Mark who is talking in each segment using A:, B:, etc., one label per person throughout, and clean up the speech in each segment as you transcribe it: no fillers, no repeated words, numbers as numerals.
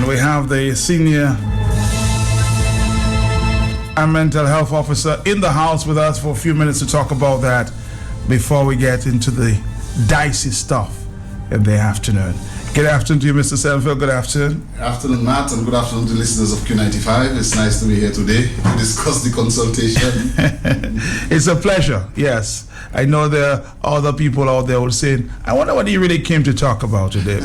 A: And we have the senior and mental health officer in the house with us for a few minutes to talk about that before we get into the dicey stuff in the afternoon. Good afternoon to you, Mr. Selfield. Good afternoon.
B: Good afternoon, Matt, and good afternoon to listeners of Q95. It's nice to be here today to discuss the consultation.
A: It's a pleasure, yes. I know there are other people out there who are saying, I wonder what he really came to talk about today.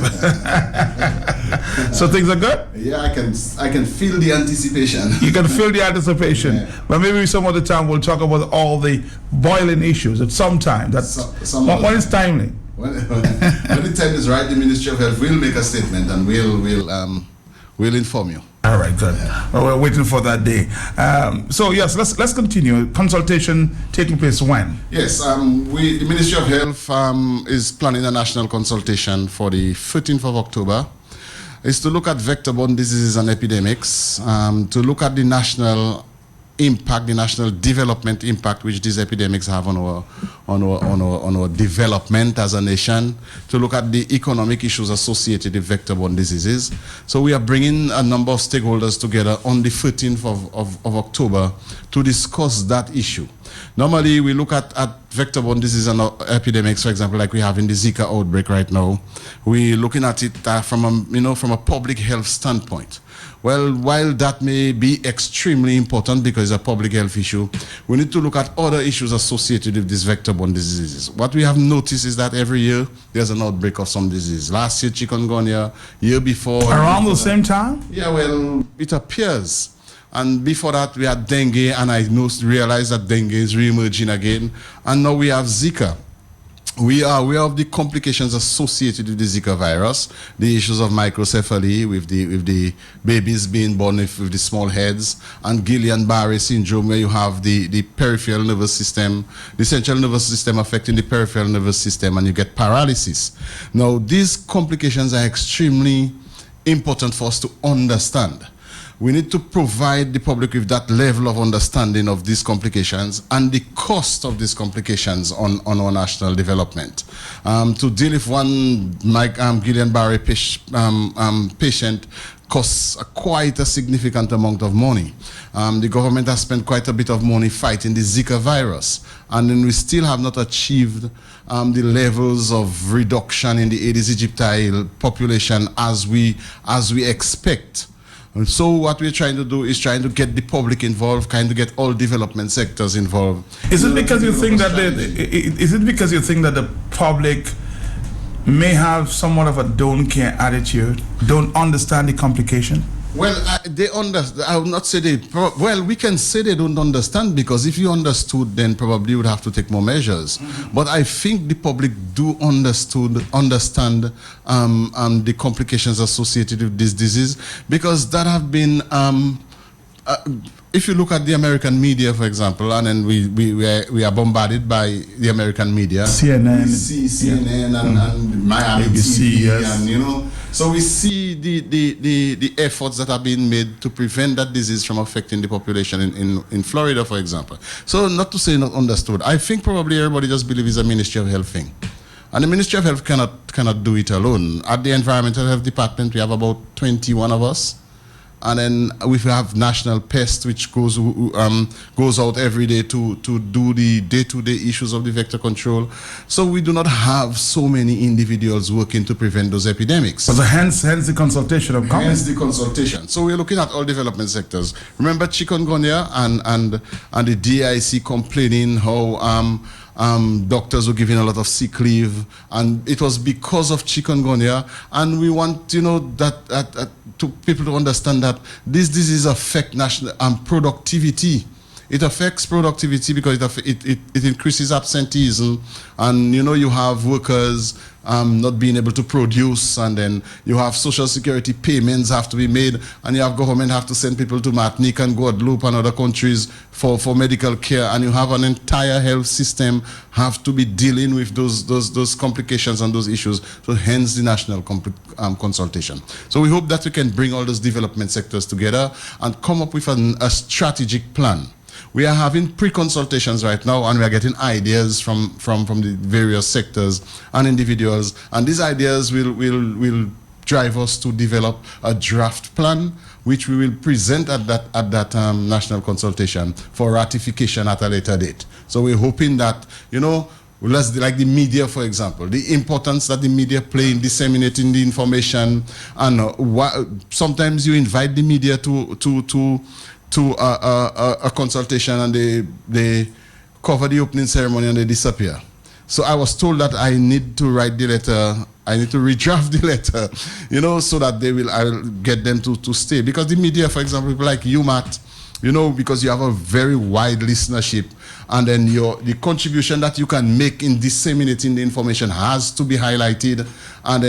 A: So things are good?
B: Yeah, I can feel the anticipation.
A: You can feel the anticipation.
B: Yeah.
A: But maybe some other time we'll talk about all the boiling issues at some time. That's when it's timely.
B: When the time is right, the Ministry of Health will make a statement and we'll inform you.
A: All right, good.
B: Yeah.
A: Well, we're waiting for that day. So yes, let's continue. Consultation taking place when?
B: Yes, the Ministry of Health is planning a national consultation for the 13th of October. It's to look at vector-borne diseases and epidemics, to look at the national impact, the national development impact which these epidemics have on our development as a nation, to look at the economic issues associated with vector-borne diseases. So we are bringing a number of stakeholders together on the 13th of October to discuss that issue. Normally, we look at vector-borne disease and epidemics, for example, like we have in the Zika outbreak right now. We're looking at it from a public health standpoint. Well, while that may be extremely important because it's a public health issue, we need to look at other issues associated with these vector-borne diseases. What we have noticed is that every year there's an outbreak of some disease. Last year, chikungunya, year before.
A: Around the same time?
B: Yeah, well, it appears. And before that, we had dengue, and I realized that dengue is re-emerging again. And now we have Zika. We are aware of the complications associated with the Zika virus, the issues of microcephaly with the babies being born with the small heads, and Guillain-Barré syndrome, where you have the peripheral nervous system, the central nervous system affecting the peripheral nervous system, and you get paralysis. Now, these complications are extremely important for us to understand. We need to provide the public with that level of understanding of these complications and the cost of these complications on our national development. To deal with one Guillain-Barré patient costs quite a significant amount of money. The government has spent quite a bit of money fighting the Zika virus, and then we still have not achieved the levels of reduction in the Aedes aegypti population as we expect. And so what we're trying to do is trying to get the public involved, kind of get all development sectors involved.
A: Is it because you think that the public may have somewhat of a don't care attitude, don't understand the complication?
B: Well, they understand. I would not say they. Well, we can say they don't understand, because if you understood, then probably you would have to take more measures. Mm-hmm. But I think the public do understand the complications associated with this disease, because that have been. If you look at the American media, for example, and then we are bombarded by the American media,
A: CNN,
B: we see CNN and Miami
A: ABC,
B: TV,
A: yes.
B: and so we see the efforts that are being made to prevent that disease from affecting the population in Florida, for example. So not to say not understood. I think probably everybody just believes it's a Ministry of Health thing. And the Ministry of Health cannot do it alone. At the Environmental Health Department, we have about 21 of us. And then we have National Pest, which goes out every day to do the day-to-day issues of the vector control. So we do not have so many individuals working to prevent those epidemics.
A: So hence the consultation of Congress.
B: Hence the consultation. So we're looking at all development sectors. Remember chikungunya and the DIC complaining how doctors were giving a lot of sick leave, and it was because of chikungunya. And we want to people to understand that this disease affects national productivity. It affects productivity because it increases absenteeism, and you have workers not being able to produce, and then you have social security payments have to be made, and you have government have to send people to Martinique and Guadeloupe and other countries for medical care, and you have an entire health system have to be dealing with those complications and those issues. So hence the national consultation. So we hope that we can bring all those development sectors together and come up with a strategic plan. We are having pre-consultations right now, and we are getting ideas from the various sectors and individuals, and these ideas will drive us to develop a draft plan, which we will present at that national consultation for ratification at a later date. So we're hoping that, like the media, for example, the importance that the media play in disseminating the information, and sometimes you invite the media to a consultation and they cover the opening ceremony and they disappear. So I was told that I need to write the letter, I need to redraft the letter, so that I will get them to stay. Because the media, for example, people like you, Matt, because you have a very wide listenership, and then the contribution that you can make in disseminating the information has to be highlighted, and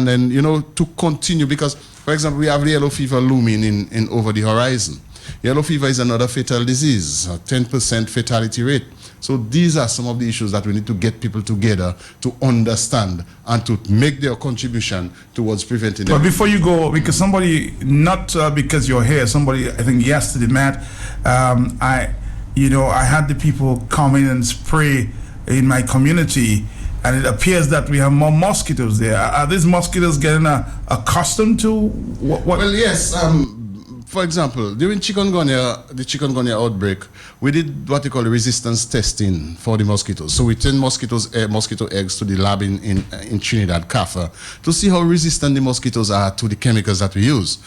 B: then to continue, because, for example, we have the yellow fever looming in over the horizon. Yellow fever is another fatal disease, a 10% fatality rate. So these are some of the issues that we need to get people together to understand and to make their contribution towards preventing them.
A: But before you go, because somebody, not because you're here, somebody, I think yesterday, Matt, I had the people come in and spray in my community, and it appears that we have more mosquitoes there. Are these mosquitoes getting accustomed to what?
B: Well, yes. For example, during the chikungunya outbreak, we did what we call resistance testing for the mosquitoes. So we sent mosquito eggs to the lab in Trinidad, CAFA, to see how resistant the mosquitoes are to the chemicals that we use.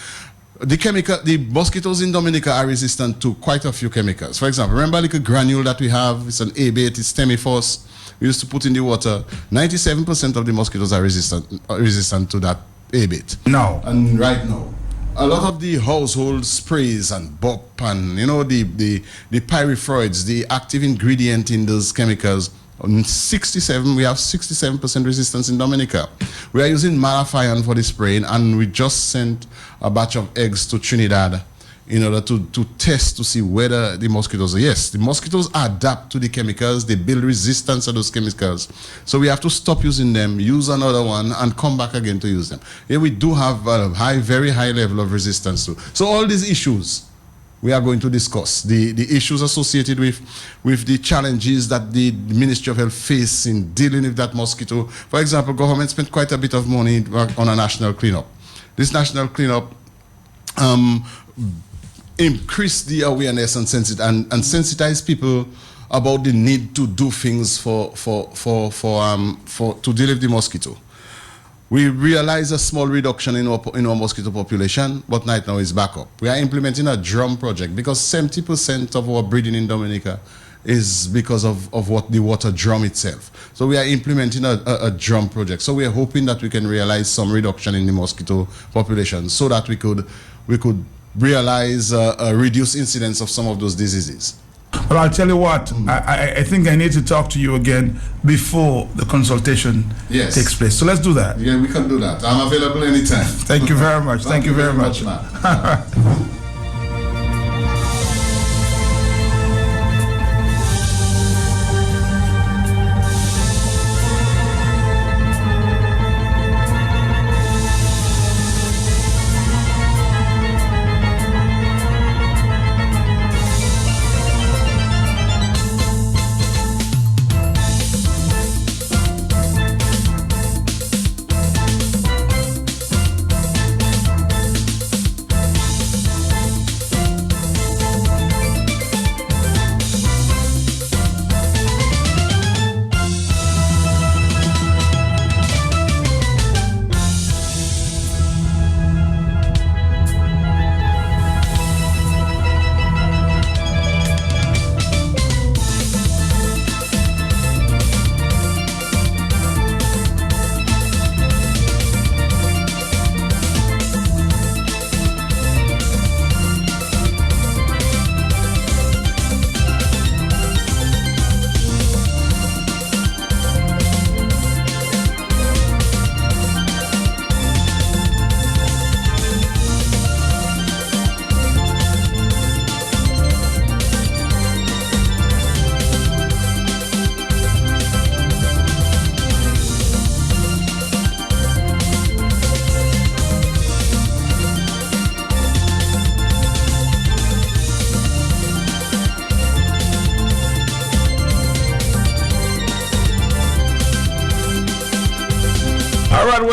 B: The mosquitoes in Dominica are resistant to quite a few chemicals. For example, remember a little granule that we have? It's an A-bait, it's Temifos. We used to put in the water. 97% of the mosquitoes are resistant to that A-bait.
A: No.
B: And right now, a lot of the household sprays and BOP and the pyrethroids, the active ingredient in those chemicals, we have 67% resistance in Dominica. We are using malathion for the spraying, and we just sent a batch of eggs to Trinidad in order to test to see whether the mosquitoes are. Yes, the mosquitoes adapt to the chemicals, they build resistance to those chemicals. So we have to stop using them, use another one, and come back again to use them. Here we do have a very high level of resistance to. So all these issues we are going to discuss. The issues associated with the challenges that the Ministry of Health face in dealing with that mosquito. For example, government spent quite a bit of money on a national cleanup. This national cleanup increase the awareness and sensitize people about the need to do things to deal with the mosquito. We realize a small reduction in our mosquito population, but right now it's back up. We are implementing a drum project because 70% of our breeding in Dominica is because of what the water drum itself. So we are implementing a drum project. So we are hoping that we can realize some reduction in the mosquito population so that we could realize a reduced incidence of some of those diseases.
A: Well, I'll tell you what, I think I need to talk to you again before the consultation takes place. So let's do that.
B: Yeah, we can do that. I'm available anytime.
A: Thank you very much. Thank you very much.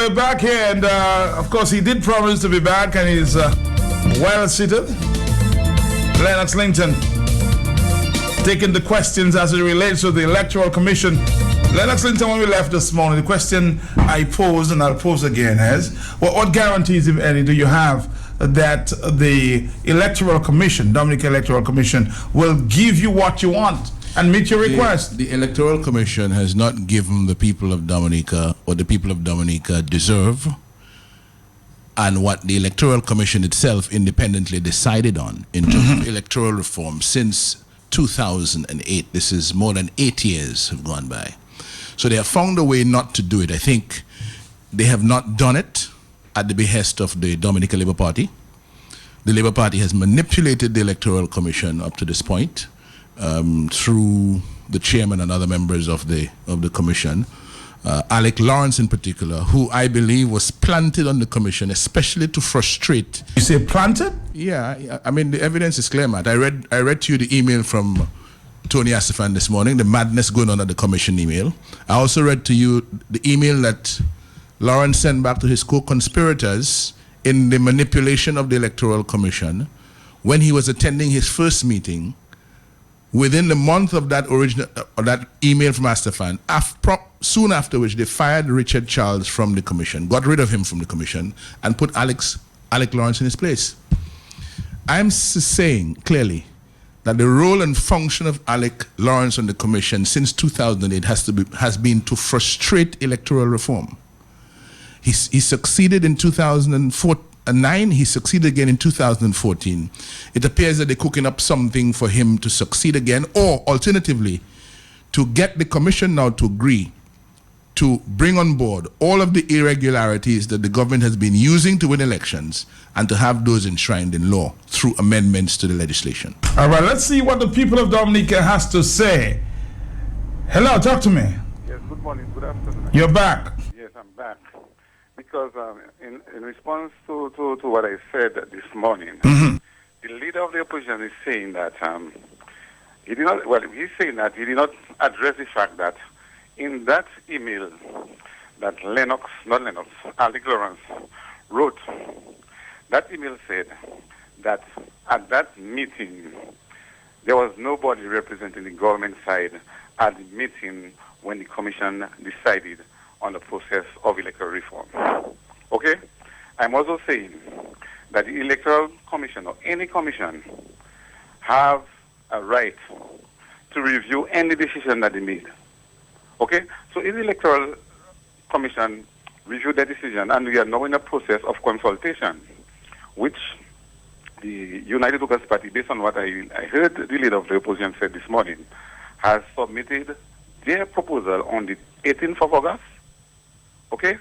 A: we're back here, and of course, he did promise to be back, and he's well seated. Lennox Linton taking the questions as it relates to the Electoral Commission. Lennox Linton, when we left this morning, the question I posed, and I'll pose again, is what guarantees, if any, do you have that the Electoral Commission, Dominica Electoral Commission, will give you what you want and meet your request?
C: The Electoral Commission has not given the people of Dominica what the people of Dominica deserve and what the Electoral Commission itself independently decided on in terms of electoral reform since 2008. This is more than 8 years have gone by. So they have found a way not to do it. I think they have not done it at the behest of the Dominica Labour Party. The Labour Party has manipulated the Electoral Commission up to this point through the chairman and other members of the commission. Alec Lawrence in particular, who I believe was planted on the commission, especially to frustrate.
A: You say planted?
C: Yeah, I mean the evidence is clear, Matt. I read to you the email from Tony Asifan this morning, the madness going on at the commission email. I also read to you the email that Lawrence sent back to his co-conspirators in the manipulation of the Electoral Commission when he was attending his first meeting. Within the month of that original that email from Asifan, soon after which they fired Richard Charles from the commission, got rid of him from the commission, and put Alec Lawrence in his place. I'm saying clearly that the role and function of Alec Lawrence on the commission since 2008 has been to frustrate electoral reform. He succeeded in 2009, he succeeded again in 2014. It appears that they're cooking up something for him to succeed again, or alternatively, to get the commission now to agree to bring on board all of the irregularities that the government has been using to win elections and to have those enshrined in law through amendments to the legislation.
A: All right, let's see what the people of Dominica has to say. Hello, talk to me.
D: Yes, good morning, good afternoon.
A: You're back.
D: Yes, I'm back. Because in response to what I said this morning, the leader of the opposition is saying that he's saying that he did not address the fact that in that email that Alec Lawrence wrote, that email said that at that meeting, there was nobody representing the government side at the meeting when the commission decided on the process of electoral reform. Okay? I'm also saying that the Electoral Commission or any commission have a right to review any decision that they made. Okay? So if the Electoral Commission reviewed their decision, and we are now in a process of consultation, which the United Workers' Party, based on what I heard the leader of the opposition said this morning, has submitted their proposal on the 18th of August. Okay?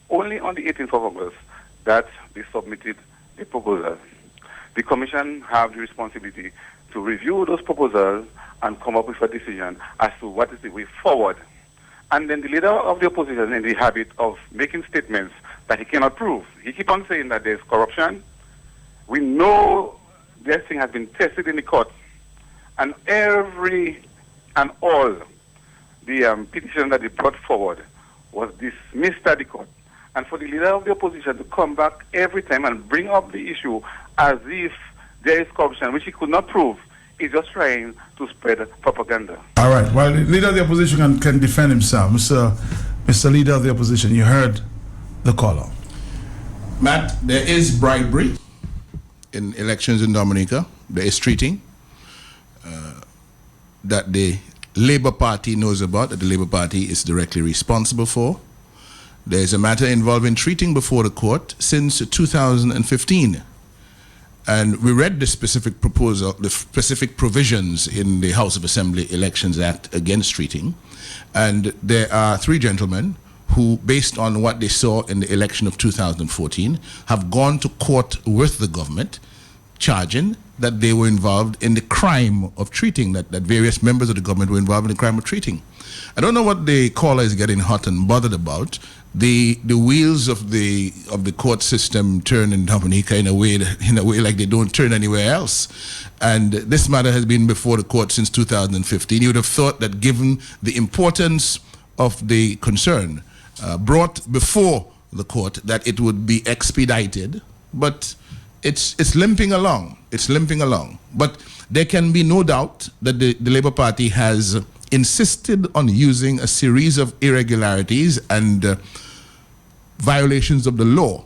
D: Only on the 18th of August that they submitted the proposal. The Commission have the responsibility to review those proposals and come up with a decision as to what is the way forward. And then the leader of the opposition is in the habit of making statements that he cannot prove. He keeps on saying that there's corruption. We know this thing has been tested in the court, and every and all the petition that they brought forward was dismissed at the court. And for the leader of the opposition to come back every time and bring up the issue as if there is corruption, which he could not prove, is just trying to spread propaganda.
A: All right. Well, the leader of the opposition can defend himself. Mr. Leader of the opposition, you heard the caller.
C: Matt, there is bribery in elections in Dominica. There is treating that the Labour Party knows about, that the Labour Party is directly responsible for. There is a matter involving treating before the court since 2015. And we read the specific proposal, the specific provisions in the House of Assembly Elections Act against treating. And there are three gentlemen who, based on what they saw in the election of 2014, have gone to court with the government, charging that they were involved in the crime of treating, that various members of the government were involved in the crime of treating. I don't know what the caller is getting hot and bothered about. The wheels of the court system turn in Dominica in a way like they don't turn anywhere else. And this matter has been before the court since 2015. You would have thought that given the importance of the concern brought before the court that it would be expedited, but it's limping along. It's limping along. But there can be no doubt that the Labour Party has insisted on using a series of irregularities and violations of the law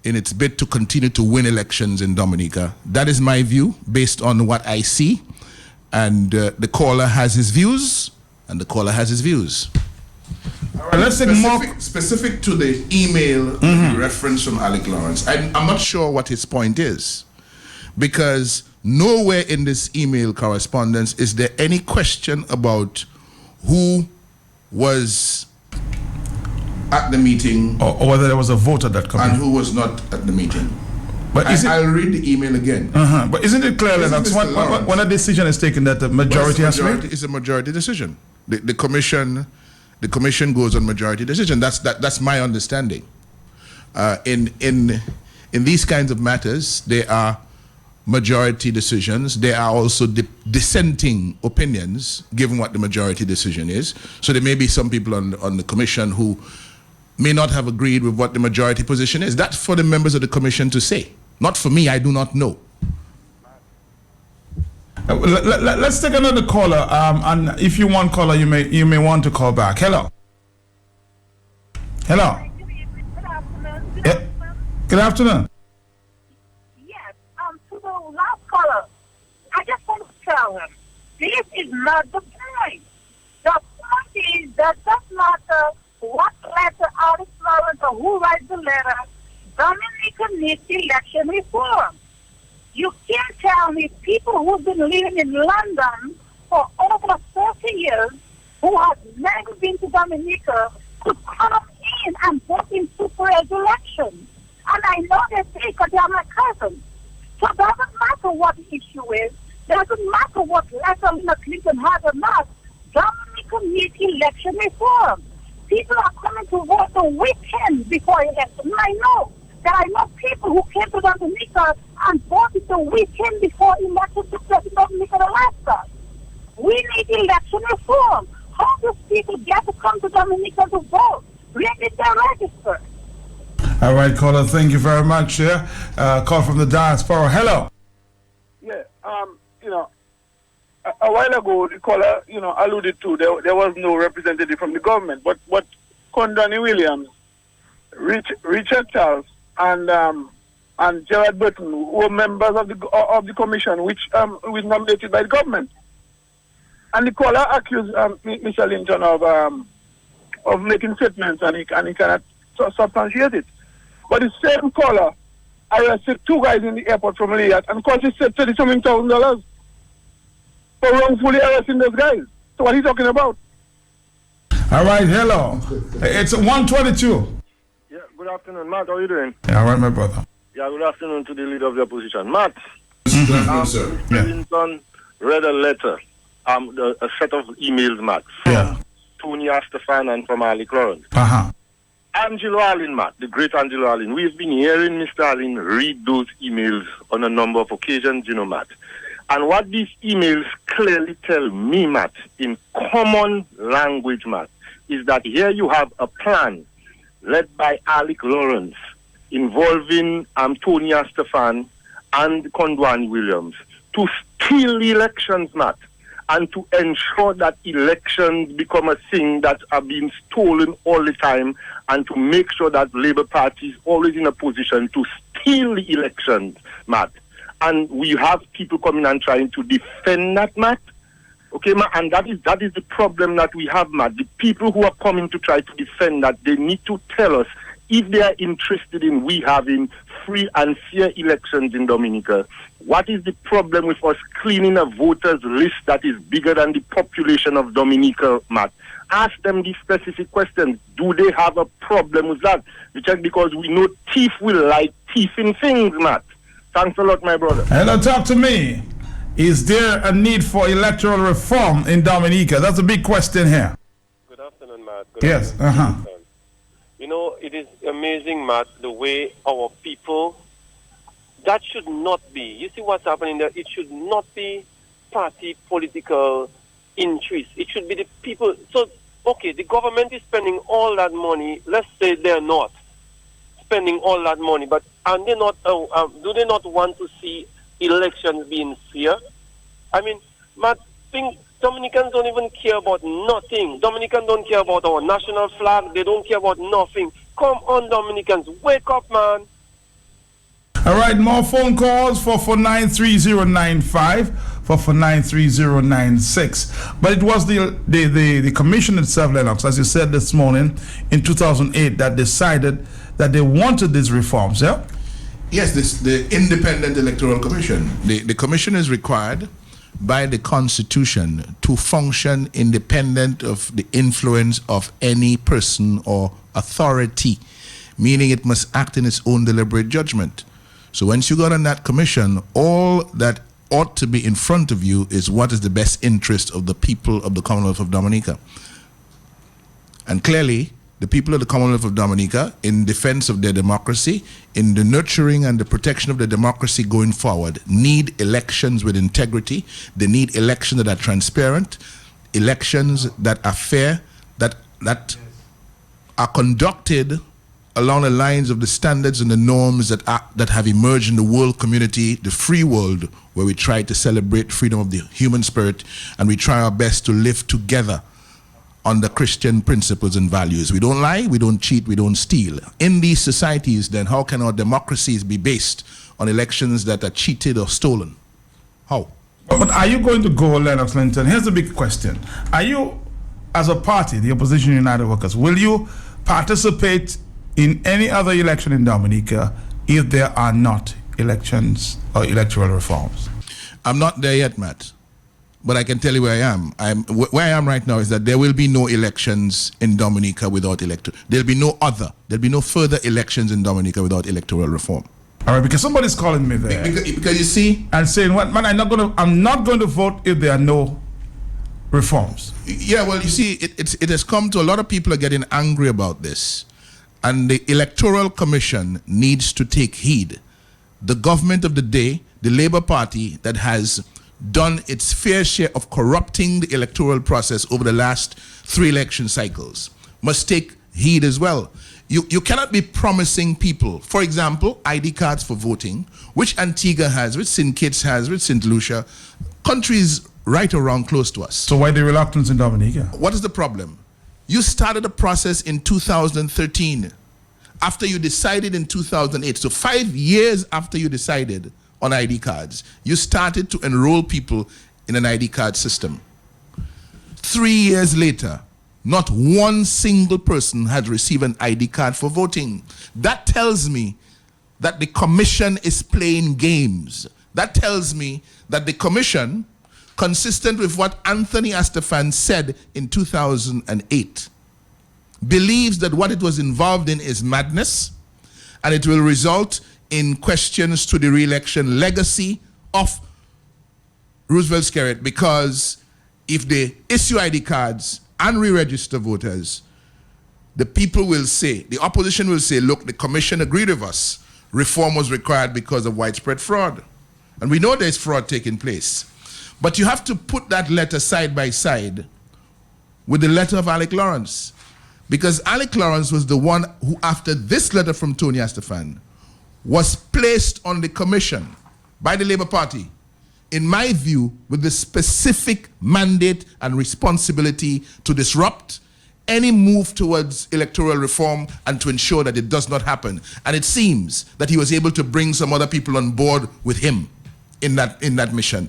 C: in its bid to continue to win elections in Dominica. That is my view based on what I see. And the caller has his views, and the caller has his views.
A: All right, let's take more.
C: Specific to the email reference from Alec Lawrence, I'm not sure what his point is, because nowhere in this email correspondence is there any question about who was at the meeting
A: or whether there was a voter that
C: and who was not at the meeting. But I'll read the email again.
A: But isn't it clear that when a decision is taken that the majority has to make?
C: It's a majority decision. The commission goes on majority decision. That's my understanding. In these kinds of matters, there are majority decisions. There are also dissenting opinions, given what the majority decision is. So there may be some people on the commission who may not have agreed with what the majority position is. That's for the members of the commission to say. Not for me, I do not know.
A: Let's take another caller, and if you want caller, you may want to call back. Hello. Hello.
E: Good afternoon.
A: Yeah. Good afternoon.
E: Yes, to the last caller, I just want to tell him, this is not the point. The point is that doesn't matter what letter Alex Lawrence or who writes the letter, Dominica needs election reform. You can't tell me people who've been living in London for over 30 years, who have never been to Dominica, to come in and vote in super elections. And I know they say because they are my cousins. So it doesn't matter what the issue is. Doesn't matter what letter Clinton has or not. Dominica needs election reform. People are coming to vote the weekend before election. I know people who came to Dominica and voted the weekend before election to President Dominica, Alaska. We need election reform. How do people get to come to Dominica to vote? Where did they register?
A: All right, caller, thank you very much. Yeah, call from the diaspora. Hello.
F: Yeah, a while ago, the caller, alluded to there was no representative from the government, but what Condoni Williams, Richard Charles, and Gerard Burton were members of the commission, which was nominated by the government. And the caller accused Mr. Linton of making statements, and he cannot substantiate it. But the same caller arrested two guys in the airport from Riyadh and cost him $30,000 for wrongfully arresting those guys. So what are you talking about?
A: All right, hello. It's 122.
G: Yeah, good afternoon, Matt. How are you doing?
A: Yeah, all right, my brother.
G: Yeah, good afternoon to the leader of the opposition. Matt,
C: Good afternoon, sir.
A: Yeah.
G: Clinton read a letter, a set of emails, Matt, from Tony Astafan and from Alec Lawrence. Angelo Allen, Matt, the great Angelo Allen. We've been hearing Mr. Allen read those emails on a number of occasions, Matt. And what these emails clearly tell me, Matt, in common language, Matt, is that here you have a plan led by Alec Lawrence involving Tony Astafan and Condwani Williams to steal the elections, Matt, and to ensure that elections become a thing that are being stolen all the time, and to make sure that Labour Party is always in a position to steal the elections, Matt. And we have people coming and trying to defend that, Matt. Okay, Matt, and that is the problem that we have, Matt. The people who are coming to try to defend that, they need to tell us if they are interested in we having free and fair elections in Dominica. What is the problem with us cleaning a voters list that is bigger than the population of Dominica, Matt? Ask them these specific questions. Do they have a problem with that? Because we know thief will like thieving things, Matt. Thanks a lot, my brother.
A: Hello, talk to me. Is there a need for electoral reform in Dominica? That's a big question here.
H: Good afternoon, Matt.
A: Yes,
H: it is amazing, Matt, the way our people, that should not be. You see what's happening there? It should not be party political interest. It should be the people. So, okay, the government is spending all that money. Let's say they're not. spending all that money, but do they not want to see elections being fair? I mean, Matt, Dominicans don't even care about nothing. Dominicans don't care about our national flag. They don't care about nothing. Come on, Dominicans, wake up, man.
A: All right, more phone calls for 93095, for 93096. But it was the commission itself, Lennox, as you said this morning, in 2008, that decided that they wanted these reforms, yeah?
C: Yes, the Independent Electoral Commission. The commission is required by the Constitution to function independent of the influence of any person or authority, meaning it must act in its own deliberate judgment. So once you got on that commission, all that ought to be in front of you is what is the best interest of the people of the Commonwealth of Dominica. And clearly, the people of the Commonwealth of Dominica, in defense of their democracy, in the nurturing and the protection of the democracy going forward, need elections with integrity. They need elections that are transparent, elections that are fair, that are conducted along the lines of the standards and the norms that have emerged in the world community, the free world, where we try to celebrate freedom of the human spirit and we try our best to live together under Christian principles and values. We don't lie, we don't cheat, we don't steal. In these societies, then, how can our democracies be based on elections that are cheated or stolen? How?
A: But are you going to go, Lennox Linton? Here's the big question. Are you, as a party, the Opposition United Workers, will you participate in any other election in Dominica if there are not elections or electoral reforms?
C: I'm not there yet, Matt. But I can tell you where I am. Where I am right now is that there will be no elections in Dominica without there'll be no further elections in Dominica without electoral reform.
A: All right, because somebody's calling me there.
C: Because you see,
A: and saying, "What man? I'm not going to vote if there are no reforms."
C: Yeah, well, you see, it has come to a lot of people are getting angry about this, and the Electoral Commission needs to take heed. The government of the day, the Labour Party, that has done its fair share of corrupting the electoral process over the last 3 election cycles, must take heed as well. You cannot be promising people, for example, ID cards for voting, which Antigua has, which St. Kitts has, which St. Lucia, countries right around close to us.
A: So why the reluctance in Dominica?
C: What is the problem? You started the process in 2013, after you decided in 2008. So 5 years after you decided on ID cards, you started to enroll people in an ID card system. 3 years later, not one single person had received an ID card for voting. That tells me that the commission is playing games. That tells me that the commission, consistent with what Anthony Astafan said in 2008, believes that what it was involved in is madness, and it will result in questions to the re-election legacy of Roosevelt Skerritt, because if they issue ID cards and re-register voters, the people will say, the opposition will say, look, the commission agreed with us. Reform was required because of widespread fraud. And we know there's fraud taking place. But you have to put that letter side by side with the letter of Alec Lawrence. Because Alec Lawrence was the one who, after this letter from Tony Astafan, was placed on the commission by the Labour Party, in my view, with the specific mandate and responsibility to disrupt any move towards electoral reform and to ensure that it does not happen. And it seems that he was able to bring some other people on board with him in that mission.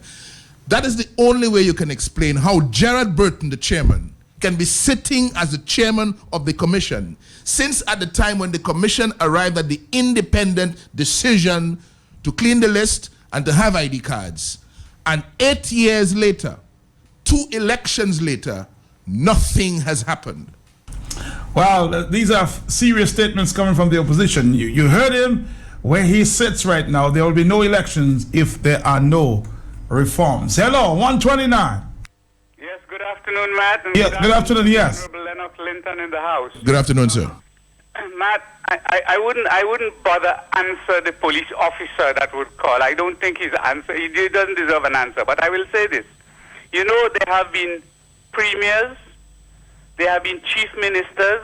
C: That is the only way you can explain how Gerard Burton, the chairman, can be sitting as the chairman of the commission, since at the time when the commission arrived at the independent decision to clean the list and to have ID cards. And 8 years later, 2 elections later, nothing has happened.
A: Well, these are serious statements coming from the opposition. You heard him where he sits right now. There will be no elections if there are no reforms. Hello, 129.
I: Yes, good afternoon, Matt. And
A: yes, good afternoon, yes.
I: Honorable Lennox Linton in the house.
C: Good afternoon, sir.
I: Matt, I wouldn't bother answer the police officer that would call. I don't think he doesn't deserve an answer. But I will say this. You know, there have been premiers, there have been chief ministers,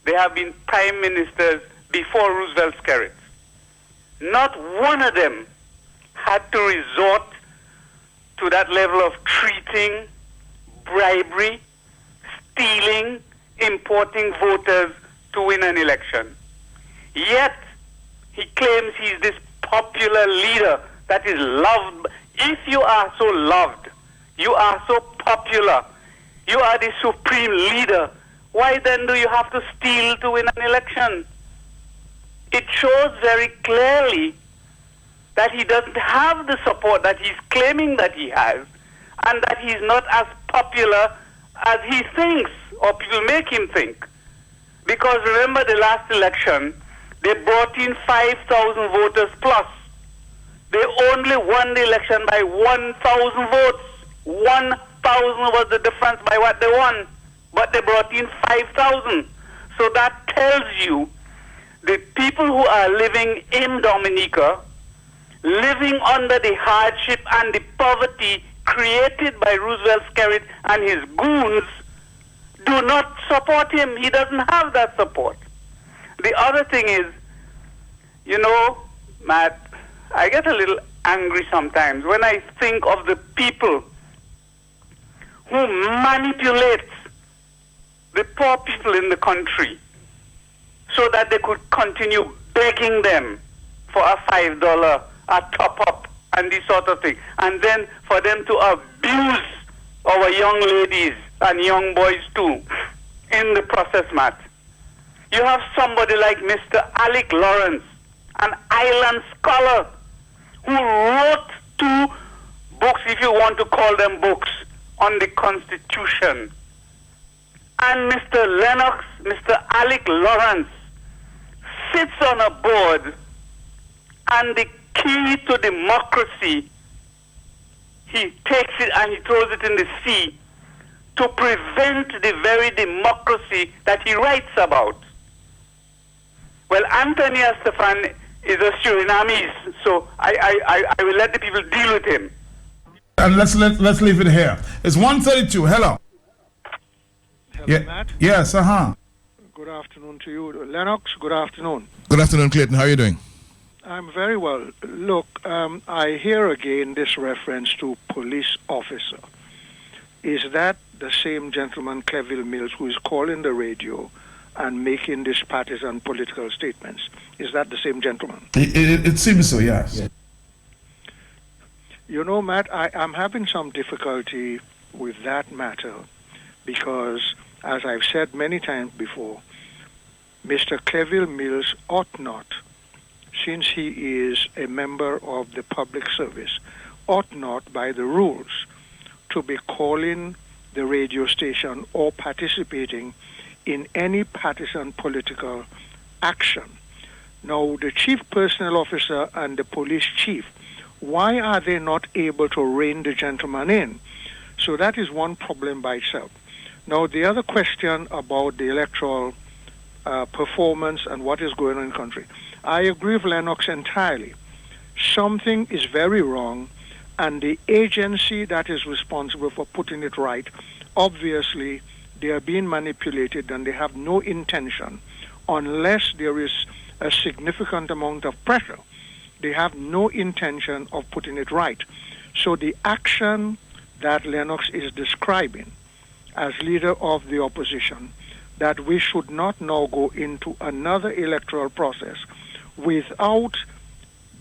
I: there have been prime ministers before Roosevelt Skerrit. Not one of them had to resort to that level of treating, bribery, stealing, importing voters to win an election. Yet, he claims he's this popular leader that is loved. If you are so loved, you are so popular, you are the supreme leader, why then do you have to steal to win an election? It shows very clearly that he doesn't have the support that he's claiming that he has, and that he's not as popular as he thinks, or people make him think. Because remember the last election, they brought in 5,000 voters plus. They only won the election by 1,000 votes. 1,000 was the difference by what they won. But they brought in 5,000. So that tells you the people who are living in Dominica, living under the hardship and the poverty created by Roosevelt Skerrit and his goons, do not support him. He doesn't have that support. The other thing is, you know, Matt, I get a little angry sometimes when I think of the people who manipulate the poor people in the country so that they could continue begging them for a $5, a top-up, and this sort of thing. And then for them to abuse our young ladies and young boys too in the process, Matt. You have somebody like Mr. Alec Lawrence, an island scholar, who wrote 2 books, if you want to call them books, on the Constitution. And Mr. Lennox, Mr. Alec Lawrence, sits on a board, and the key to democracy, he takes it and he throws it in the sea to prevent the very democracy that he writes about. Well, Anthony Estefan is a Surinamese, so I will let the people deal with him.
A: And let's leave it here. It's 1:32. Hello.
J: Hello, Matt.
A: Yes,
J: Good afternoon to you. Lennox, good afternoon.
C: Good afternoon, Clayton. How are you doing?
J: I'm very well. Look, I hear again this reference to police officer. Is that the same gentleman, Cleville Mills, who is calling the radio and making these partisan political statements? Is that the same gentleman?
A: It seems so, yes.
J: You know, Matt, I'm having some difficulty with that matter because, as I've said many times before, Mr. Cleville Mills ought not, since he is a member of the public service, ought not, by the rules, to be calling the radio station or participating in any partisan political action. Now, the chief personnel officer and the police chief, why are they not able to rein the gentleman in? So that is one problem by itself. Now, the other question about the electoral performance and what is going on in the country. I agree with Lennox entirely. Something is very wrong, and the agency that is responsible for putting it right, obviously, they are being manipulated and they have no intention, unless there is a significant amount of pressure, they have no intention of putting it right. So the action that Lennox is describing as leader of the opposition, that we should not now go into another electoral process without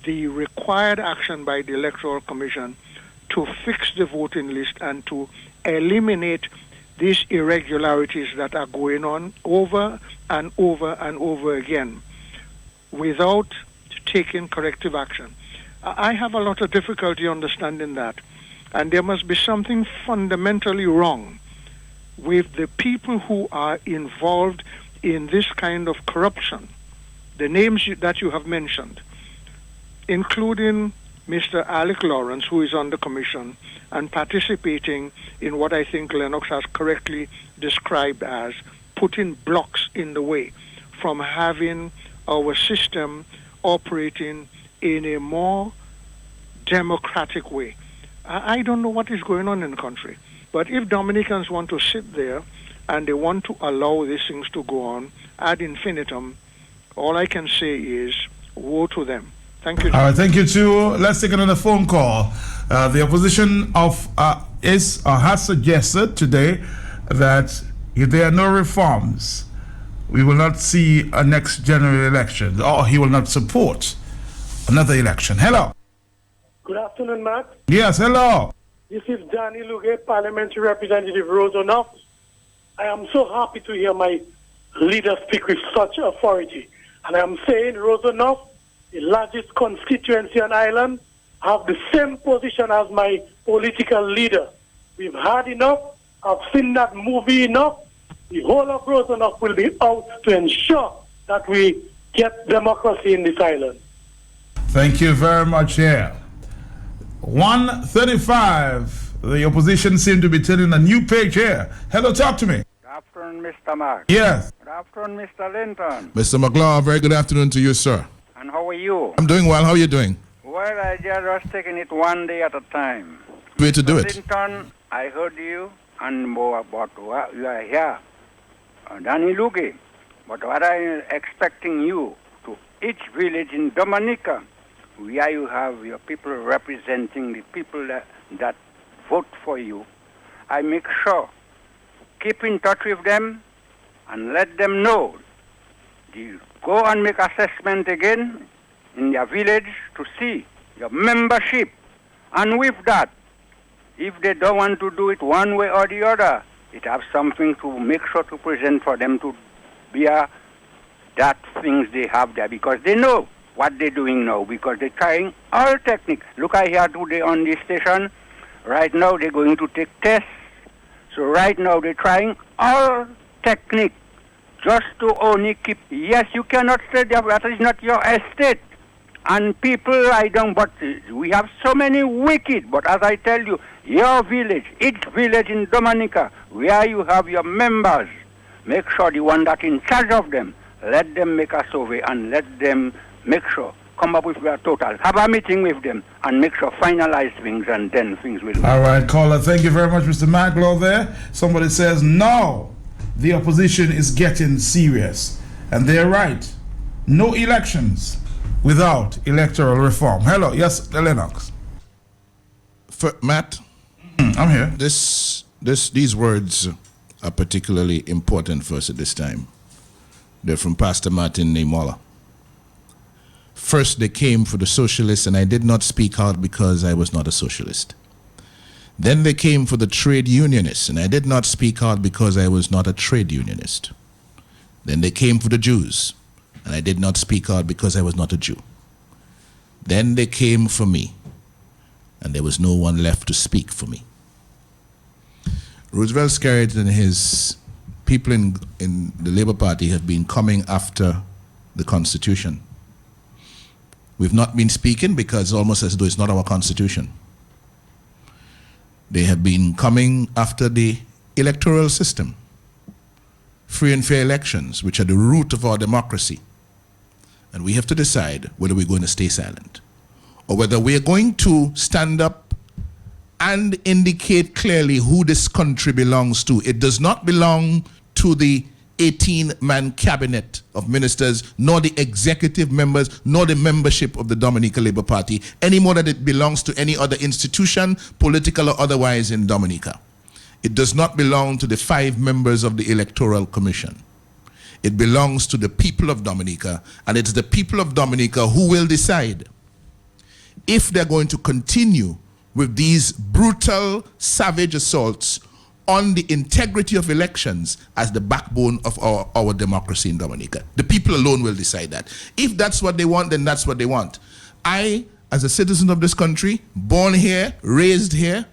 J: the required action by the Electoral Commission to fix the voting list and to eliminate these irregularities that are going on over and over and over again without taking corrective action. I have a lot of difficulty understanding that, and there must be something fundamentally wrong with the people who are involved in this kind of corruption. The names that you have mentioned, including Mr. Alec Lawrence, who is on the commission and participating in what I think Lennox has correctly described as putting blocks in the way from having our system operating in a more democratic way. I don't know what is going on in the country, but if Dominicans want to sit there and they want to allow these things to go on ad infinitum, all I can say is woe to them. Thank you.
A: All right, thank you too. Let's take another phone call. The opposition has suggested today that if there are no reforms, we will not see a next general election, or he will not support another election. Hello.
K: Good afternoon, Matt.
A: Yes, hello.
K: This is Danny Luge, Parliamentary Representative Rosonoff. I am so happy to hear my leader speak with such authority. And I am saying Rosonoff, the largest constituency on Ireland, have the same position as my political leader. We've had enough. I've seen that movie enough. The whole of Rosonoff will be out to ensure that we get democracy in this island.
A: Thank you very much here. 1:35. The opposition seem to be turning a new page here. Hello, talk to me.
L: Good afternoon, Mr. Mark.
A: Yes.
L: Good afternoon, Mr. Linton.
C: Mr. McLaughlin, very good afternoon to you, sir.
L: And how are you?
C: I'm doing well. How are you doing?
L: Well, I just taking it one day at a time.
C: Way to do it.
L: Linton, I heard you and more about what you are here. Danny Luge. But what I'm expecting you to each village in Dominica, where you have your people representing the people that vote for you, I make sure keep in touch with them and let them know. You go and make assessment again in your village to see your membership. And with that, if they don't want to do it one way or the other, it have something to make sure to present for them to bear that things they have there, because they know what they're doing now, because they're trying all techniques. Look, I hear today on this station, right now they're going to take tests. So right now they're trying all technique just to only keep, yes, you cannot say that is not your estate. And people, I don't, but we have so many wicked, but as I tell you, your village, each village in Dominica, where you have your members, make sure the one that in charge of them, let them make a survey and let them make sure, come up with their total, have a meeting with them and make sure finalize things, and then things will.
A: All right, caller, thank you very much, Mr. Maglow there. Somebody says, no, the opposition is getting serious. And they're right. No elections without electoral reform. Hello, yes, Lennox.
C: Matt?
A: I'm here.
C: These words are particularly important for us at this time. They're from Pastor Martin Nemola. First, they came for the socialists, and I did not speak out because I was not a socialist. Then they came for the trade unionists, and I did not speak out because I was not a trade unionist. Then they came for the Jews, and I did not speak out because I was not a Jew. Then they came for me, and there was no one left to speak for me. Roosevelt Skerritt and his people in the Labour Party have been coming after the Constitution. We've not been speaking because it's almost as though it's not our Constitution. They have been coming after the electoral system, free and fair elections, which are the root of our democracy. And we have to decide whether we're going to stay silent or whether we're going to stand up and indicate clearly who this country belongs to. It does not belong to the 18-man cabinet of ministers, nor the executive members, nor the membership of the Dominica Labour Party, any more than it belongs to any other institution, political or otherwise, in Dominica. It does not belong to the 5 members of the Electoral Commission. It belongs to the people of Dominica, and it's the people of Dominica who will decide if they're going to continue with these brutal, savage assaults on the integrity of elections as the backbone of our democracy in Dominica. The people alone will decide that. If that's what they want, then that's what they want. I, as a citizen of this country, born here, raised here,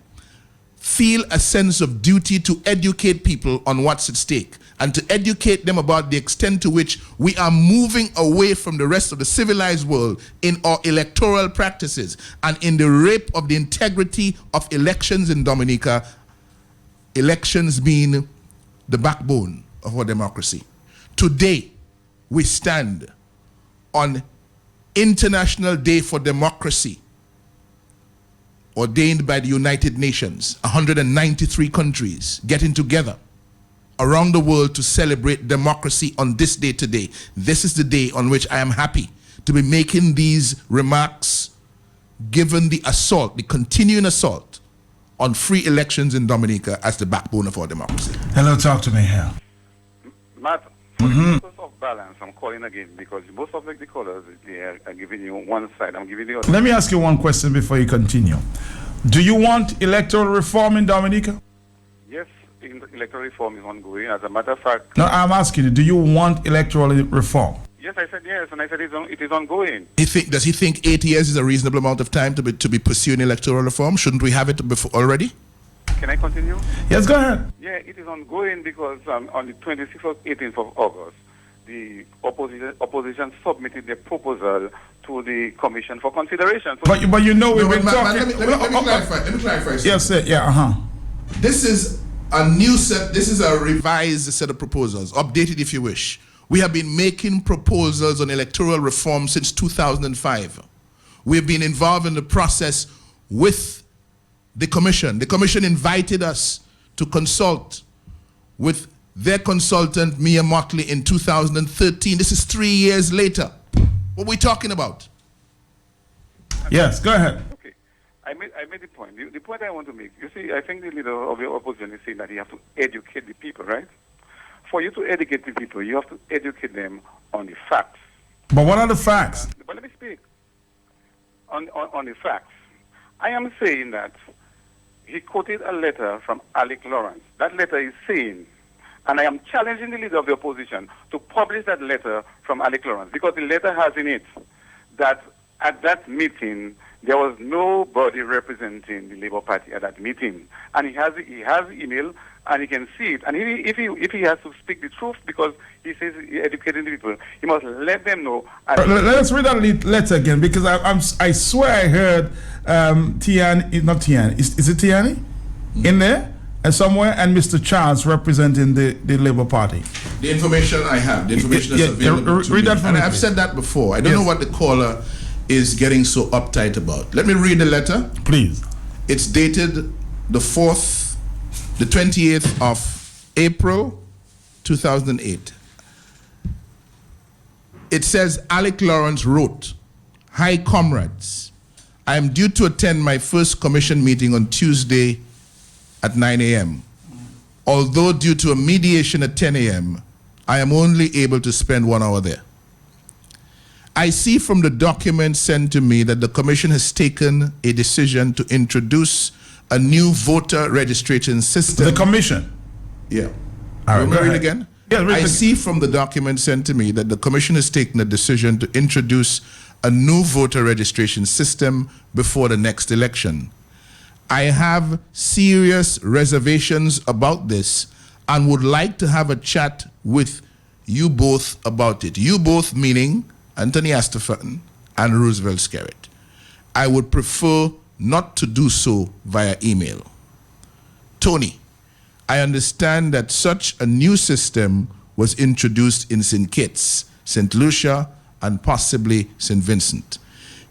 C: feel a sense of duty to educate people on what's at stake and to educate them about the extent to which we are moving away from the rest of the civilized world in our electoral practices and in the rape of the integrity of elections in Dominica, elections being the backbone of our democracy. Today, we stand on International Day for Democracy, ordained by the United Nations, 193 countries getting together around the world to celebrate democracy on this day today. This is the day on which I am happy to be making these remarks, given the assault, the continuing assault on free elections in Dominica as the backbone of our democracy.
A: Hello, talk to me here.
D: Matt, for the purpose of balance, I'm calling again because most of the callers are giving you one side. I'm giving you other.
A: Let me ask you one question before you continue. Do you want electoral reform in Dominica?
D: Yes, electoral reform is ongoing. As a matter of fact.
A: No, I'm asking you, do you want electoral reform?
D: Yes, I said yes, and I said it is ongoing.
C: Does he think 8 years is a reasonable amount of time to be pursuing electoral reform? Shouldn't we have it before already?
D: Can I continue?
A: Yes, go ahead.
D: Yeah, it is ongoing because on the 26th or 18th of August, the opposition submitted their proposal to the Commission for consideration. So
A: but you know we've been talking.
C: Let me clarify. Let me clarify.
A: Yes, sir. Yeah.
C: This is a new set. This is a revised set of proposals, updated if you wish. We have been making proposals on electoral reform since 2005. We've been involved in the process with the Commission. The Commission invited us to consult with their consultant, Mia Motley, in 2013. This is 3 years later. What are we talking about?
A: Yes, go ahead.
D: Okay. I made the point. The point I want to make, you see, I think the leader of your opposition is saying that you have to educate the people, right? For you to educate the people, you have to educate them on the facts.
A: But what are the facts?
D: But let me speak. On the facts. I am saying that he quoted a letter from Alec Lawrence. That letter is saying, and I am challenging the leader of the opposition to publish that letter from Alec Lawrence, because the letter has in it that at that meeting, there was nobody representing the Labour Party at that meeting. And he has the email, and he can see it. And if he has to speak the truth, because he says he's educating the people, he must let them know.
A: Let's read that letter again, because I swear I heard Tiani, not Tiani, is it Tiani in there? And somewhere, and Mr. Charles representing the Labour Party.
C: The information I have, the information is available to
A: read
C: me.
A: That
C: and I've said that before. I don't know what the caller is getting so uptight about. Let me read the letter.
A: Please.
C: It's dated the 28th of April, 2008. It says, Alec Lawrence wrote, "Hi, comrades. I am due to attend my first commission meeting on Tuesday at 9 a.m. Although due to a mediation at 10 a.m., I am only able to spend 1 hour there. I see from the document sent to me that the Commission has taken a decision to introduce a new voter registration system."
A: The Commission?
C: Yeah.
A: All right,
C: read it again?
A: Yeah,
C: I see from the document sent to me that the Commission has taken a decision to introduce a new voter registration system before the next election. I have serious reservations about this and would like to have a chat with you both about it. You both meaning Anthony Astafan and Roosevelt Skerritt. I would prefer not to do so via email. Tony, I understand that such a new system was introduced in St. Kitts, St. Lucia, and possibly St. Vincent.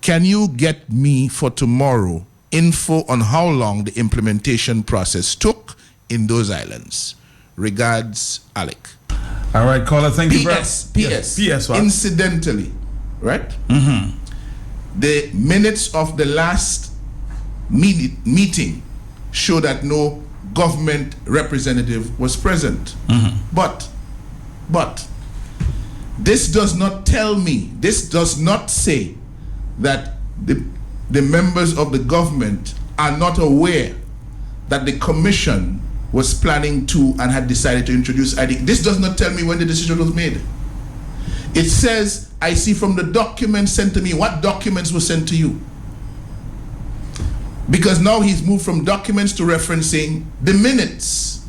C: Can you get me for tomorrow info on how long the implementation process took in those islands? Regards, Alec.
A: All right, caller, thank you.
C: PS.
A: What?
C: Incidentally, right? Mm-hmm. The minutes of the last meeting show that no government representative was present. Mm-hmm. But this does not tell me, this does not say that the members of the government are not aware that the Commission was planning to and had decided to introduce ID. This does not tell me when the decision was made. It says, I see from the documents sent to me. What documents were sent to you? Because now he's moved from documents to referencing the minutes.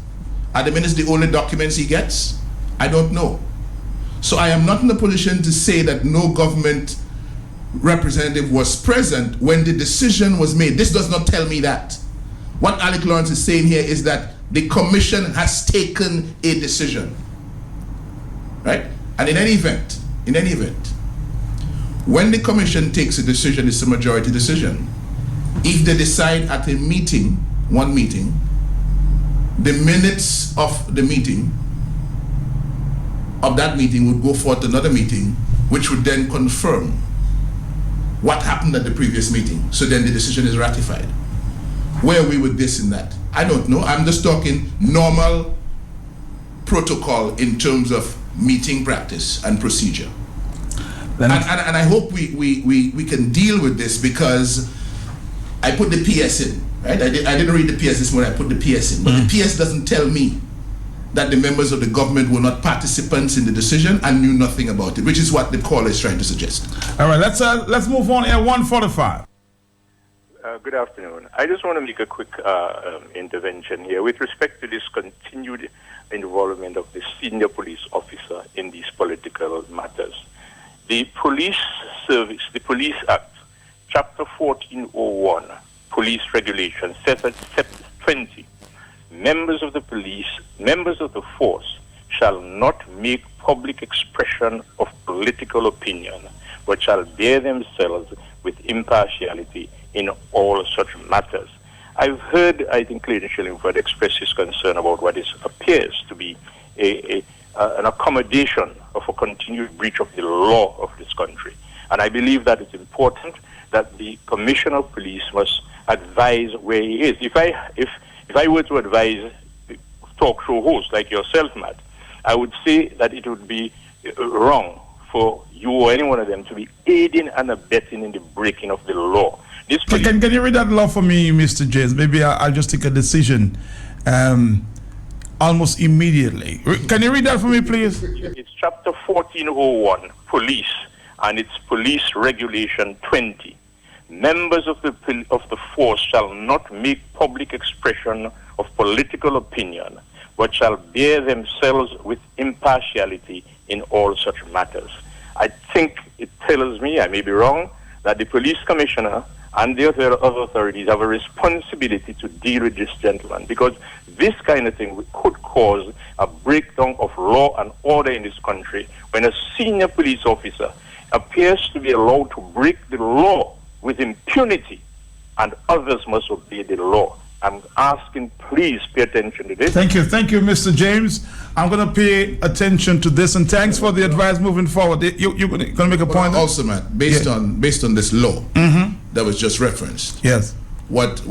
C: Are the minutes the only documents he gets? I don't know. So I am not in a position to say that no government representative was present when the decision was made. This does not tell me that. What Alec Lawrence is saying here is that the Commission has taken a decision, right? And in any event, when the Commission takes a decision, it's a majority decision. If they decide at a meeting, one meeting, the minutes of the meeting, of that meeting, would go forth to another meeting, which would then confirm what happened at the previous meeting. So then the decision is ratified. Where are we with this and that? I don't know. I'm just talking normal protocol in terms of meeting practice and procedure. And I hope we can deal with this, because I put the PS in, right? I didn't read the PS this morning, I put the PS in. But the PS doesn't tell me that the members of the government were not participants in the decision and knew nothing about it, which is what the caller is trying to suggest.
A: All right, let's move on at 1:45.
M: Good afternoon. I just want to make a quick intervention here with respect to this continued involvement of the senior police officer in these political matters. The Police Service, the Police Act, Chapter 1401, Police Regulation, says at Section 20, members of the police, members of the force, shall not make public expression of political opinion, but shall bear themselves with impartiality in all such matters. I've heard, I think, Clayton Shillingford express his concern about what appears to be an accommodation of a continued breach of the law of this country. And I believe that it's important that the Commissioner of Police must advise where he is. If I were to advise talk show hosts like yourself, Matt, I would say that it would be wrong for you or any one of them to be aiding and abetting in the breaking of the law.
A: Can you read that law for me, Mr. James? Maybe I'll just take a decision almost immediately. Can you read that for me, please?
M: It's Chapter 1401, Police, and it's Police Regulation 20. Members of the force shall not make public expression of political opinion, but shall bear themselves with impartiality in all such matters. I think it tells me, I may be wrong, that the police commissioner and the other authorities have a responsibility to deal with this gentleman, because this kind of thing could cause a breakdown of law and order in this country when a senior police officer appears to be allowed to break the law with impunity, and others must obey the law. I'm asking, please pay attention to this.
A: Thank you, Mr. James. I'm going to pay attention to this, and thanks for the advice moving forward. You're going to make a point?
C: Also, Matt, based on this law that was just referenced.
A: Yes.
C: What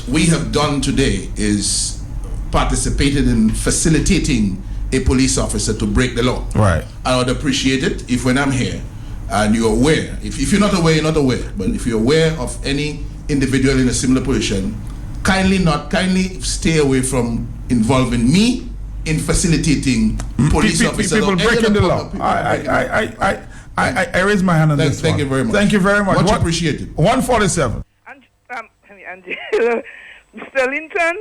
C: we have done today is participated in facilitating a police officer to break the law.
A: Right.
C: I would appreciate it if, when I'm here and you're aware, if you're not aware, you're not aware, but if you're aware of any individual in a similar position, kindly stay away from involving me in facilitating police officers.
A: People breaking the law. I raise my hand on this.
C: Thank you very much.
A: Thank you very much.
C: Much appreciated.
A: 147.
N: Angelo, Mr. Linton.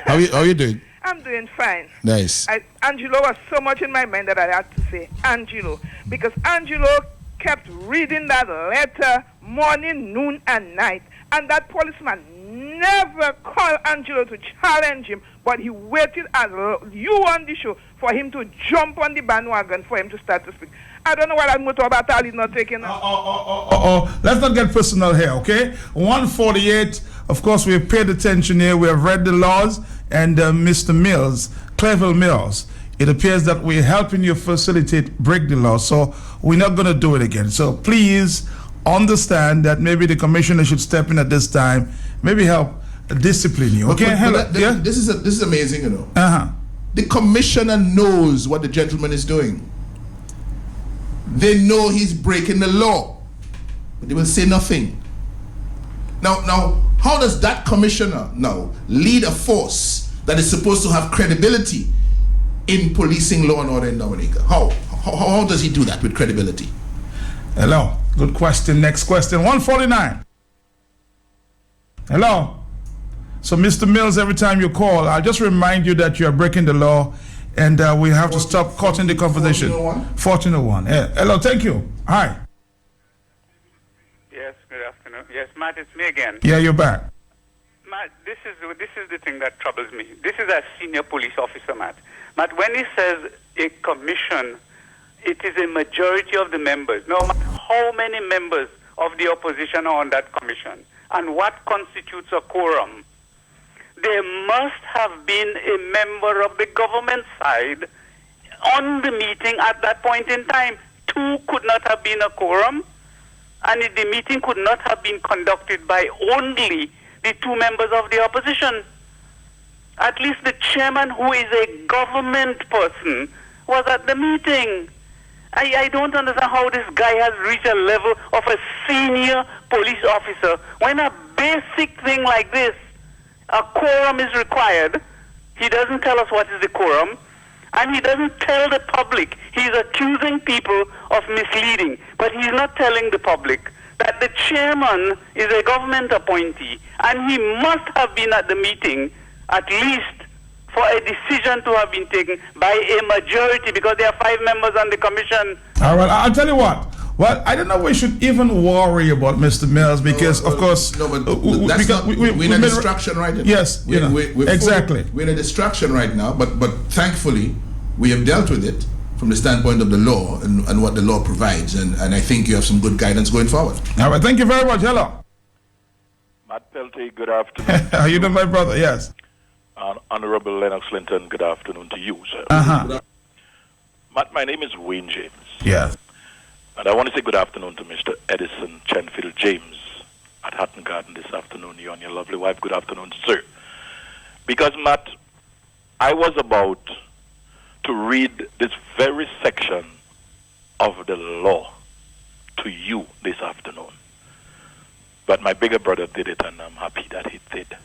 C: How are you doing?
N: I'm doing fine.
C: Nice.
N: Angelo was so much in my mind that I had to say Angelo, because Angelo kept reading that letter morning, noon, and night, and that policeman never called Angelo to challenge him, but he waited as you on the show for him to jump on the bandwagon for him to start to speak. I don't know why that motor battle is not taking up.
A: Let's not get personal here, okay? 148, of course, we have paid attention here. We have read the laws, and Mr. Mills, Cleville Mills, it appears that we're helping you break the law, so we're not going to do it again. So please understand that maybe the commissioner should step in at this time, maybe help discipline you, okay?
C: This is amazing, you know. The commissioner knows what the gentleman is doing. They know he's breaking the law, but they will say nothing. Now, how does that commissioner now lead a force that is supposed to have credibility in policing law and order in Dominica? How does he do that with credibility?
A: Hello. Good question. Next question. 149. Hello. So, Mr. Mills, every time you call, I'll just remind you that you are breaking the law, and we have to stop cutting the conversation. 1401. Yeah. Hello. Thank you. Hi.
O: Yes. Good afternoon. Yes, Matt, it's me again.
A: Yeah, you're back.
O: Matt, this is the thing that troubles me. This is a senior police officer, Matt. Matt, when he says a commission, it is a majority of the members. No matter how many members of the opposition are on that commission, and what constitutes a quorum.
I: there must have been a member of the government side on the meeting at that point in time. 2 could not have been a quorum, and the meeting could not have been conducted by only the 2 members of the opposition. At least the chairman, who is a government person, was at the meeting. I don't understand how this guy has reached a level of a senior police officer when a basic thing like this, a quorum is required. He doesn't tell us what is the quorum, and he doesn't tell the public. He's accusing people of misleading, but he's not telling the public that the chairman is a government appointee, and he must have been at the meeting at least for a decision to have been taken by a majority, because there are 5 members on the commission.
A: All right, I'll tell you what. Well, I don't know we should even worry about Mr. Mills because, of course,
C: we're in a distraction right now.
A: Yes, exactly.
C: We're in a distraction right now, but thankfully we have dealt with it from the standpoint of the law and what the law provides, and I think you have some good guidance going forward.
A: All right, thank you very much. Hello.
P: Matt Pelty, good afternoon.
A: How you doing, my brother? Yes.
P: Honorable Lennox Linton, good afternoon to you, sir. Matt, my name is Wayne James.
A: Yes.
P: And I want to say good afternoon to Mr. Edison Chenfield James at Hatton Garden this afternoon. You and your lovely wife, good afternoon, sir. Because, Matt, I was about to read this very section of the law to you this afternoon. But my bigger brother did it, and I'm happy that he did.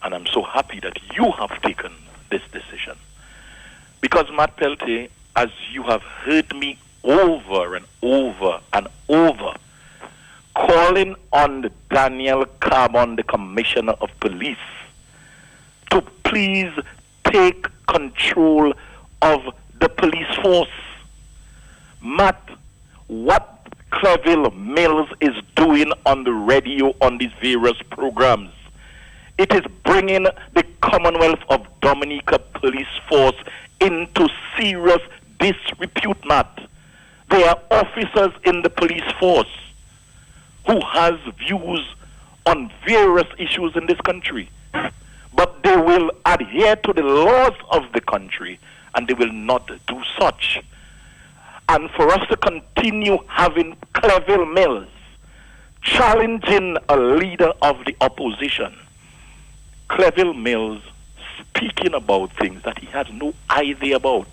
P: And I'm so happy that you have taken this decision. Because, Matt Pelty, as you have heard me over and over and over, calling on Daniel Carbon, the Commissioner of Police, to please take control of the police force. Matt, what Cleville Mills is doing on the radio on these various programs, it is bringing the Commonwealth of Dominica police force into serious disrepute, Matt. There are officers in the police force who has views on various issues in this country, but they will adhere to the laws of the country and they will not do such. And for us to continue having Cleville Mills challenging a leader of the opposition, Cleville Mills speaking about things that he has no idea about.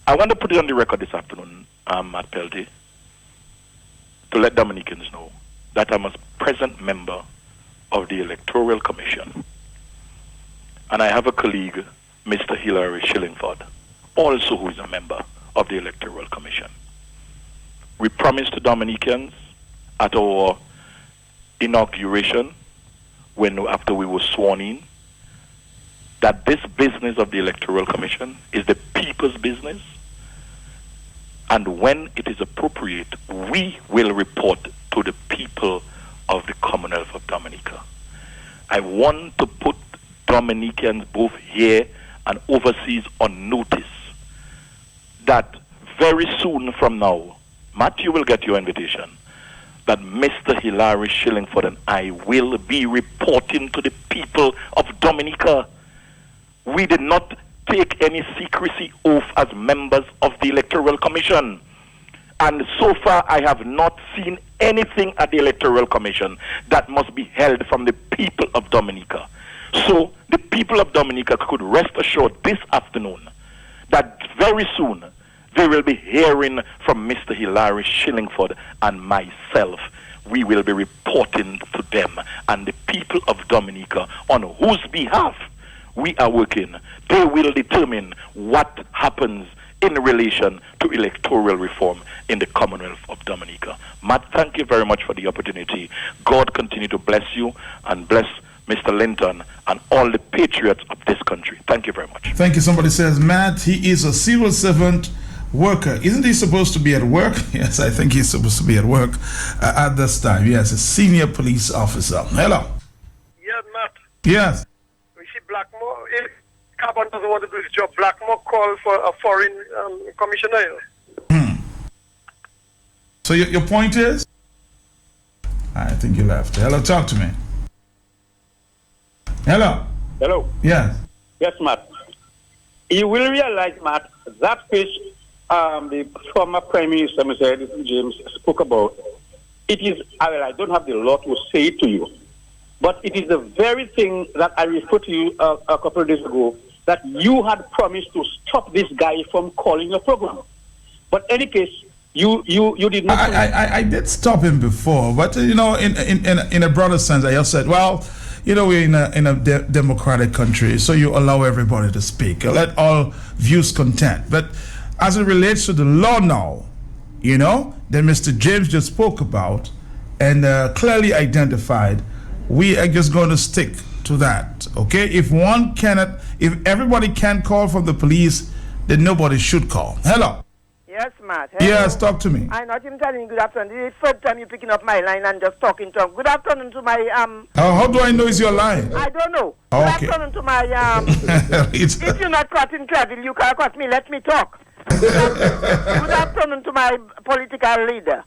P: I want to put it on the record this afternoon, Matt Pelty, to let Dominicans know that I'm a present member of the Electoral Commission. And I have a colleague, Mr. Hilary Shillingford, also who is a member of the Electoral Commission. We promised to Dominicans at our inauguration, after we were sworn in, that this business of the Electoral Commission is the people's business, and when it is appropriate, we will report to the people of the Commonwealth of Dominica. I want to put Dominicans both here and overseas on notice that very soon from now, Matt, you will get your invitation, that Mr. Hilary Shillingford and I will be reporting to the people of Dominica. We did not take any secrecy oath as members of the Electoral Commission. And so far, I have not seen anything at the Electoral Commission that must be held from the people of Dominica. So the people of Dominica could rest assured this afternoon that very soon they will be hearing from Mr. Hilary Shillingford and myself. We will be reporting to them and the people of Dominica on whose behalf we are working. They will determine what happens in relation to electoral reform in the Commonwealth of Dominica. Matt, thank you very much for the opportunity. God continue to bless you and bless Mr. Linton and all the patriots of this country. Thank you very much.
A: Thank you. Somebody says, Matt, he is a civil servant worker. Isn't he supposed to be at work? Yes, I think he's supposed to be at work at this time. Yes, a senior police officer. Hello.
Q: Yeah, Matt.
A: Yes.
Q: We see Blackmore. If Carbon doesn't want to do his job, Blackmore called for a foreign commissioner.
A: So your point is? I think you left. Hello, talk to me. Hello.
R: Hello.
A: Yes.
R: Yes, Matt. You will realize, Matt, that which the former Prime Minister, Mr. Edison James, spoke about, it is, I don't have the law to say it to you, but it is the very thing that I referred to you a couple of days ago, that you had promised to stop this guy from calling your program. But any case, you did not.
A: I did stop him before, but in a broader sense, I just said, well, we're in a democratic country, so you allow everybody to speak. Let all views content. But as it relates to the law now, that Mr. James just spoke about and clearly identified, we are just going to stick to that. Okay? If everybody can call from the police, then nobody should call. Hello.
S: Yes, Matt. Hello.
A: Yes, talk to me.
S: I'm not even telling you good afternoon. This is the third time you're picking up my line and just talking to him. Good afternoon to my
A: how do I know it's your line?
S: I don't know.
A: Okay.
S: Good afternoon to my if you're not cutting Trevor, you can cut me. Let me talk. Good afternoon to my political leader.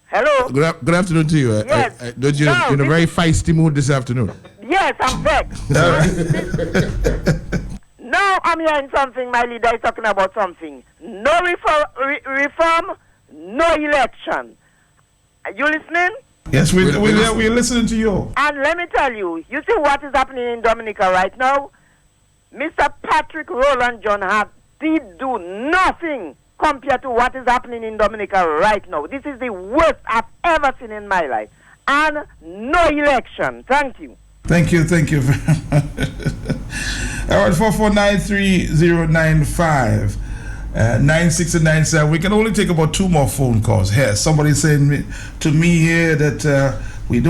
S: Hello.
C: Good afternoon to you.
S: Yes.
C: You're in a very feisty mood this afternoon.
S: Yes, I'm vexed. Now I'm hearing something. My leader is talking about something. No reform, no election. Are you listening?
A: Yes, we're listening to you.
S: And let me tell you, you see what is happening in Dominica right now? Mr. Patrick Rowland John did do nothing compared to what is happening in Dominica right now. This is the worst I've ever seen in my life. And no election. Thank you.
A: Thank you. All right, 4493095 96 and 97. We can only take about 2 more phone calls. Here, somebody saying to me here that you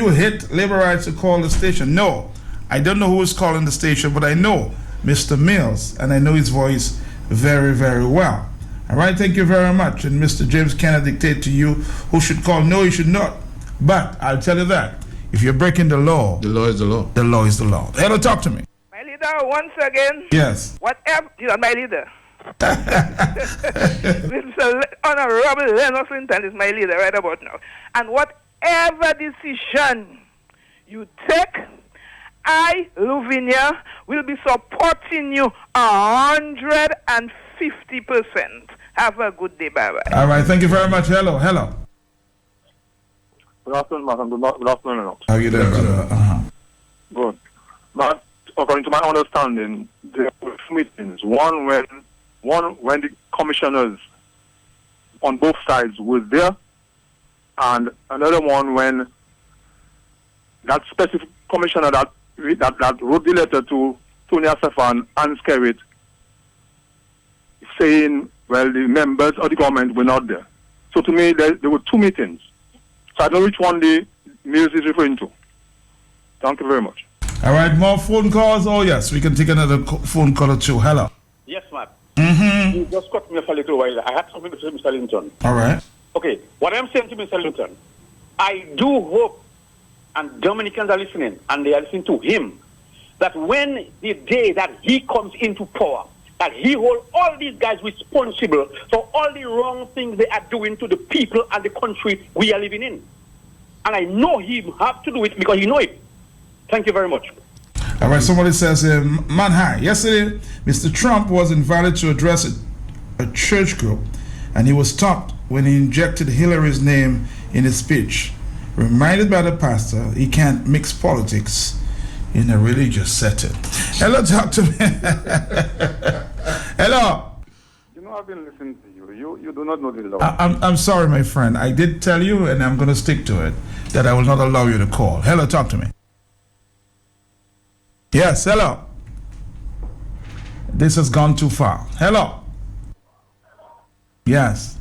A: hit labor rights to call the station. No, I don't know who is calling the station, but I know Mr. Mills, and I know his voice very, very well. All right, thank you very much. And Mr. James cannot dictate to you who should call. No, you should not. But I'll tell you that if you're breaking the law is the law. The law is the law. Hello, talk to me.
N: My leader, once again.
A: Yes.
N: Whatever, my leader. Honorable Lennox Linton is my leader right about now. And whatever decision you take, I, Luvinia, will be supporting you 150%. Have a good day. Bye-bye.
A: All right. Thank you very much. Hello.
T: Good afternoon, Madam. Good afternoon.
A: How are you doing, brother?
T: Good. But according to my understanding, there were 2 meetings. One when the commissioners on both sides was there, and another one when that specific commissioner that wrote the letter to Tony Asafan and Skerrit saying, well, the members of the government were not there. So to me, there were 2 meetings. So I don't know which one the Mills is referring to. Thank you very much.
A: All right, more phone calls? Oh, yes, we can take another phone call or 2. Hello.
R: Yes, Matt.
A: Mm-hmm.
R: You just cut me off a little while. I had something to say, Mr. Linton.
A: All right.
R: Okay, what I'm saying to Mr. Linton, I do hope, and Dominicans are listening, and they are listening to him, that when the day that he comes into power, that he holds all these guys responsible for all the wrong things they are doing to the people and the country we are living in. And I know he have to do it because he know it. Thank you very much.
A: All right, somebody says, man, hi. Yesterday, Mr. Trump was invited to address a church group, and he was stopped when he injected Hillary's name in his speech. Reminded by the pastor, he can't mix politics in a religious setting. Hello, talk to me. Hello.
T: You know, I've been listening to you. You do not know the law.
A: I'm sorry, my friend. I did tell you, and I'm going to stick to it, that I will not allow you to call. Hello, talk to me. Yes, hello. This has gone too far. Hello. Yes.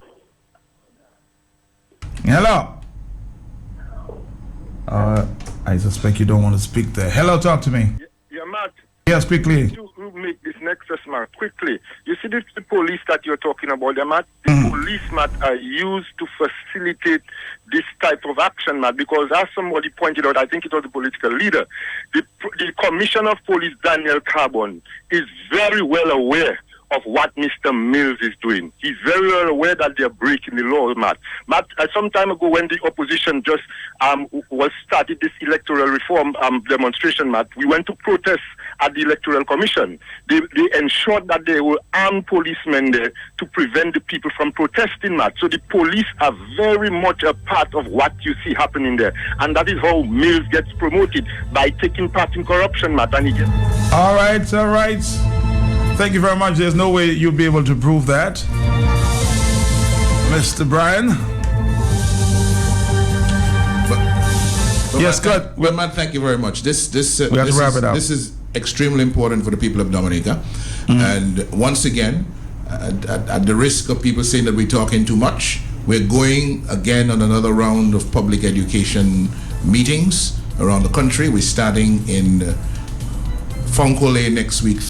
A: Hello. I suspect you don't want to speak there. Hello, talk to me.
T: Yeah, Matt.
A: Yes, quickly.
T: To make this nexus, Matt, quickly. You see the police that you're talking about, Matt? The police, Matt, are used to facilitate this type of action, Matt, because as somebody pointed out, I think it was the political leader, the Commissioner of Police, Daniel Carbon, is very well aware
U: of what Mr. Mills is doing. He's very well aware that they're breaking the law, Matt. Matt, some time ago when the opposition just was started this electoral reform demonstration, Matt, we went to protest at the Electoral Commission. They ensured that there were armed policemen there to prevent the people from protesting, Matt. So the police are very much a part of what you see happening there. And that is how Mills gets promoted, by taking part in corruption, Matt. And he gets...
A: All right. Thank you very much. There's no way you'll be able to prove that. Mr. Brian? Yes, good.
C: Well, Matt, thank you very much. We have
A: to wrap it up.
C: This is extremely important for the people of Dominica. And once again, at the risk of people saying that we're talking too much, we're going again on another round of public education meetings around the country. We're starting in Fonkole next week.